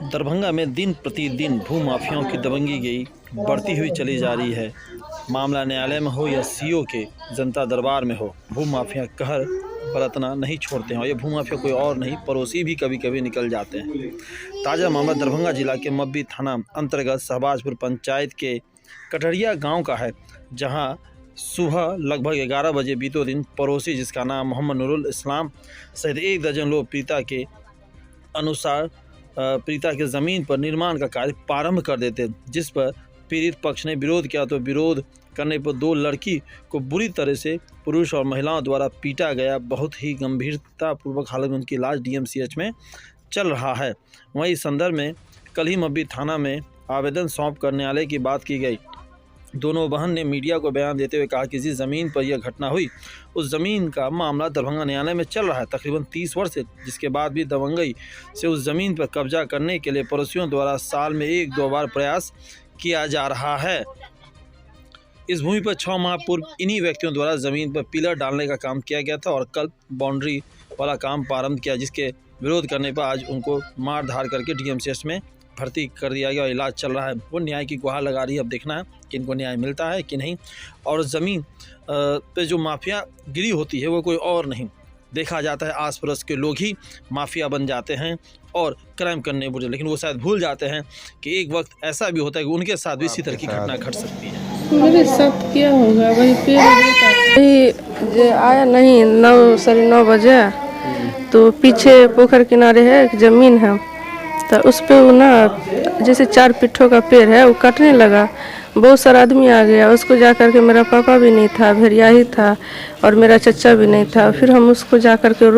दरभंगा में दिन प्रतिदिन भू माफियाओं की दबंगी बढ़ती हुई चली जा रही है। मामला न्यायालय में हो या सीओ के जनता दरबार में हो, भू माफिया कहर बरतना नहीं छोड़ते हैं। और ये भू माफिया कोई और नहीं, पड़ोसी भी कभी कभी निकल जाते हैं। ताज़ा मामला दरभंगा जिला के मब्बी थाना अंतर्गत शहबाजपुर पंचायत के कटहरिया गाँव का है, जहाँ सुबह लगभग 11 बजे बीतों दिन पड़ोसी, जिसका नाम मोहम्मद नूरुल इस्लाम सहित 1 दर्जन लोग पीड़िता के ज़मीन पर निर्माण का कार्य प्रारंभ कर देते, जिस पर पीड़ित पक्ष ने विरोध किया तो विरोध करने पर 2 लड़की को बुरी तरह से पुरुष और महिलाओं द्वारा पीटा गया। बहुत ही गंभीरतापूर्वक हालत में उनकी इलाज DMCH में चल रहा है। वहीं इस संदर्भ में कल ही मब्बी थाना में आवेदन सौंप कर न्यायालय की बात की गई। दोनों बहन ने मीडिया को बयान देते हुए कहा कि जिस ज़मीन पर यह घटना हुई उस ज़मीन का मामला दरभंगा न्यायालय में चल रहा है तकरीबन 30 वर्ष से, जिसके बाद भी दबंगई से उस ज़मीन पर कब्जा करने के लिए पड़ोसियों द्वारा साल में 1-2 बार प्रयास किया जा रहा है। इस भूमि पर 6 माह पूर्व इन्हीं व्यक्तियों द्वारा ज़मीन पर पिलर डालने का काम किया गया था और कल बाउंड्री वाला काम प्रारंभ किया, जिसके विरोध करने पर आज उनको मार धार करके DMCH में भर्ती कर दिया गया और इलाज चल रहा है। वो न्याय की गुहार लगा रही है। अब देखना है कि इनको न्याय मिलता है कि नहीं। और ज़मीन पे जो माफिया गिरी होती है वो कोई और नहीं, देखा जाता है आस पड़ोस के लोग ही माफिया बन जाते हैं और क्राइम करने बुझे, लेकिन वो शायद भूल जाते हैं कि एक वक्त ऐसा भी होता है कि उनके साथ भी इसी तरह की घटना घट सकती है। मेरे साथ क्या होगा, वही पेड़ आया नहीं 9-9:30 बजे, तो पीछे पोखर किनारे है एक ज़मीन है, तो उस पे वो ना जैसे 4 पिट्ठों का पेड़ है, वो काटने लगा। बहुत सारा आदमी आ गया, उसको जा कर के मेरा पापा भी नहीं था, भेड़िया ही था और मेरा चचा भी नहीं था। फिर हम उसको जा कर के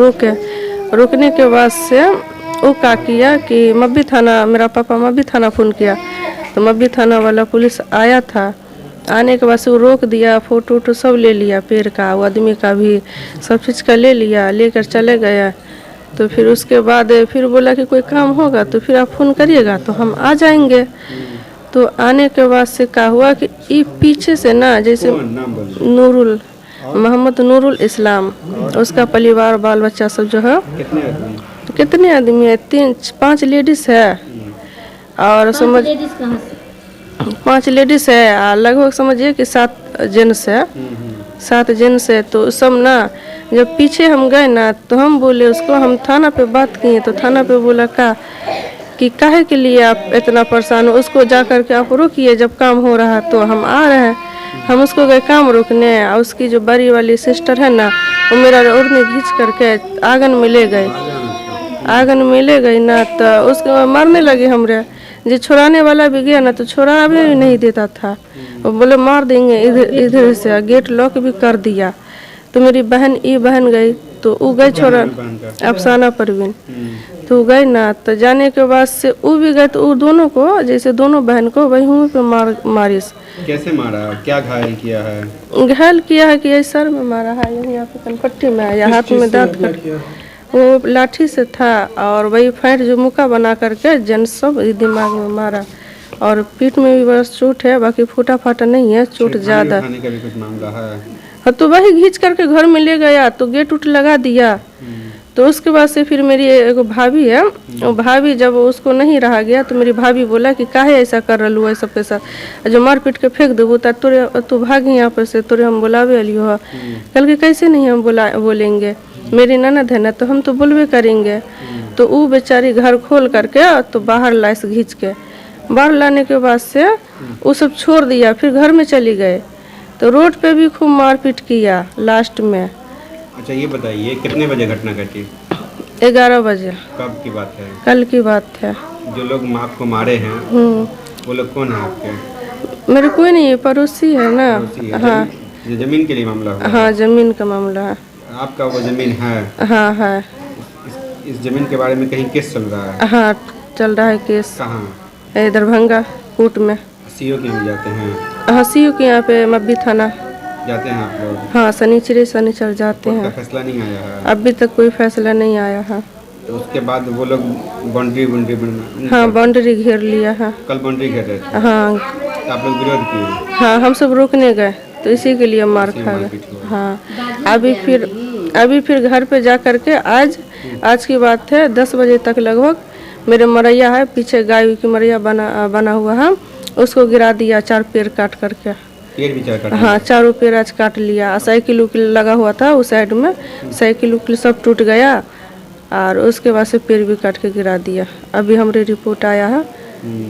रोकने के बाद से वो क्या किया कि मब्बी थाना, मेरा पापा मब्बी थाना फ़ोन किया, तो मब्बी थाना वाला पुलिस आया था। आने के बाद से वो रोक दिया, फ़ोटो सब ले लिया, पेड़ का, वो आदमी का भी, सब चीज़ का ले लिया, लेकर चले गया। तो फिर उसके बाद फिर बोला कि कोई काम होगा तो फिर आप फ़ोन करिएगा तो हम आ जाएंगे। तो आने के बाद से क्या हुआ कि ये पीछे से ना, जैसे मोहम्मद नूरुल इस्लाम, उसका परिवार बाल बच्चा सब जो है, कितने आदमी है, 3-5 लेडीज़ है और समझ 5 लेडीज़ है, लगभग समझिए कि 7 जेंट्स है, 7 जेंट्स है। तो सब ना जब पीछे हम गए ना तो हम बोले उसको, हम थाना पे बात किए तो थाना पे बोला कि काहे के लिए आप इतना परेशान हो, उसको जा कर के आप रोकिए, जब काम हो रहा तो हम आ रहे हैं। हम उसको गए काम रोकने और उसकी जो बड़ी वाली सिस्टर है ना, वो मेरा ओढ़नी खींच करके आंगन में ले गई ना, तो उसको मारने लगे। हमरे जो छुड़ाने वाला भी गया ना तो छुड़ा भी नहीं देता था, वो बोले मार देंगे, इधर से गेट लॉक भी कर दिया। तो मेरी बहन गई, तो वो गई छोड़ा अफसाना परवीन, तो गई ना, तो जाने के बाद से वो भी गए, तो वो दोनों को, जैसे दोनों बहन को वही हुए पे मारिस। कैसे मारा, क्या घायल किया है? घायल किया है कि सर में मारा है, यहाँ पे कनपट्टी में या हाथ में दांत कट, वो लाठी से था और वही फाइट जो मुक्का बना करके जेंट्स सब दिमाग में मारा और पीठ में भी बस चोट है, बाकी फूटा फाटा नहीं है, चोट ज़्यादा। हाँ, तो वही घींच करके घर में ले गया तो गेट उट लगा दिया। तो उसके बाद से फिर मेरी एक भाभी है, वो भाभी जब उसको नहीं रहा गया तो मेरी भाभी बोला कि काहे ऐसा कर रहा है सबके साथ, जो मार पीट के फेंक देबो तो भाग यहाँ पर से, तोरे हम बुलावे लियो। कल के कैसे नहीं हम बोलेंगे, मेरी ननद है ना तो हम तो बोलबे करेंगे। तो वो बेचारी घर खोल करके तो बाहर लाइस घींच के, बाहर लाने के बाद से वो सब छोड़ दिया, फिर घर में चली गए। तो रोड पे भी खूब मारपीट किया लास्ट में। अच्छा, ये बताइए कितने बजे घटना घटी? 11 बजे। कब की बात है? कल की बात है। जो लोग आपको मारे हैं वो लोग कौन है आपके? मेरे कोई नहीं है, पड़ोसी है ना। हाँ, जमीन के लिए मामला हुआ? हाँ, जमीन का मामला है। आपका वो जमीन है? हाँ है। इस जमीन के बारे में कहीं केस चल रहा है? हाँ, चल रहा है केस। कहाँ? दरभंगा कोर्ट में। सीओ के यहाँ जाते हैं? हाँ, सीओ के यहाँ पे मब्बी थाना जाते हैं आप लोग? हाँ, शनिचर जाते हैं। फैसला नहीं आया है अभी तक? कोई फैसला नहीं आया है। तो उसके बाद वो लोग बाउंड्री हाँ, बाउंड्री घेर लिया है। कल बाउंड्री घेर रहे थे? हाँ। तो आप लोग विरोध किए? हाँ, हम सब रोकने गए तो इसी के लिए मार खा गए। हाँ, अभी फिर घर पे जा करके आज की बात है 10 बजे तक लगभग मेरे मरैया है पीछे, गाय की मरैया बना हुआ है, उसको गिरा दिया 4 पेड़ काट करके। पेड़ भी चार काट हाँ, चारों पेड़ आज काट लिया। साइकिल उकिल लगा हुआ था उस साइड में, साइकिल उकिल सब टूट गया और उसके बाद से पेड़ भी काट के गिरा दिया। अभी हमारे रिपोर्ट आया है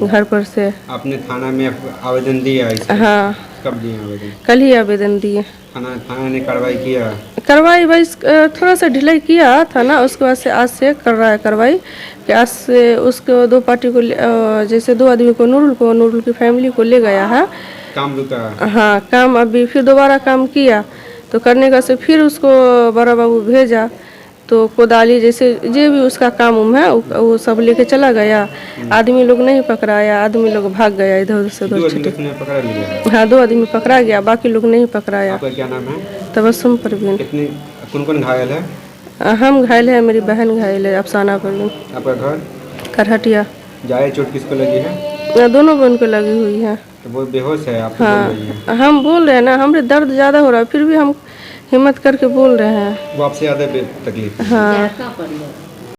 घर पर से। आपने थाना में आवेदन दिया इसका? हाँ, कब दिया आवेदन? कल ही आवेदन दिए। थाना ने कार्रवाई किया? कार्रवाई भाई थोड़ा सा ढिलाई किया था ना, उसके बाद से आज से कर रहा है कार्रवाई कि आज से उसको 2 पार्टी को जैसे 2 आदमी को नूरुल की फैमिली को ले गया है। काम रुका? हाँ, काम अभी फिर दोबारा काम किया तो करने का से फिर उसको बड़ा बाबू भेजा तो कोदाली जैसे जो भी उसका काम उम है वो सब लेके चला गया। आदमी लोग नहीं पकड़ाया, आदमी लोग भाग गया इधर उधर से। 2 आदमी ने पकड़ा लिया? हाँ, 2 आदमी पकड़ा गया, बाकी लोग नहीं पकड़ाया। आपका क्या नाम है? तबस्सुम परवीन। कितने कौन घायल है? हम घायल है, मेरी बहन घायल है अफसाना परवीन। आपका घर? करहटिया। ज्यादा चोट किसको लगी है? दोनों बहन को लगी हुई है। तो वो बेहोश है, आप हाँ, बोल रही हैं। हम बोल रहे हैं ना, हमारे दर्द ज़्यादा हो रहा है फिर भी हम हिम्मत करके बोल रहे हैं। वो आपसे ज़्यादा तकलीफ है? हाँ।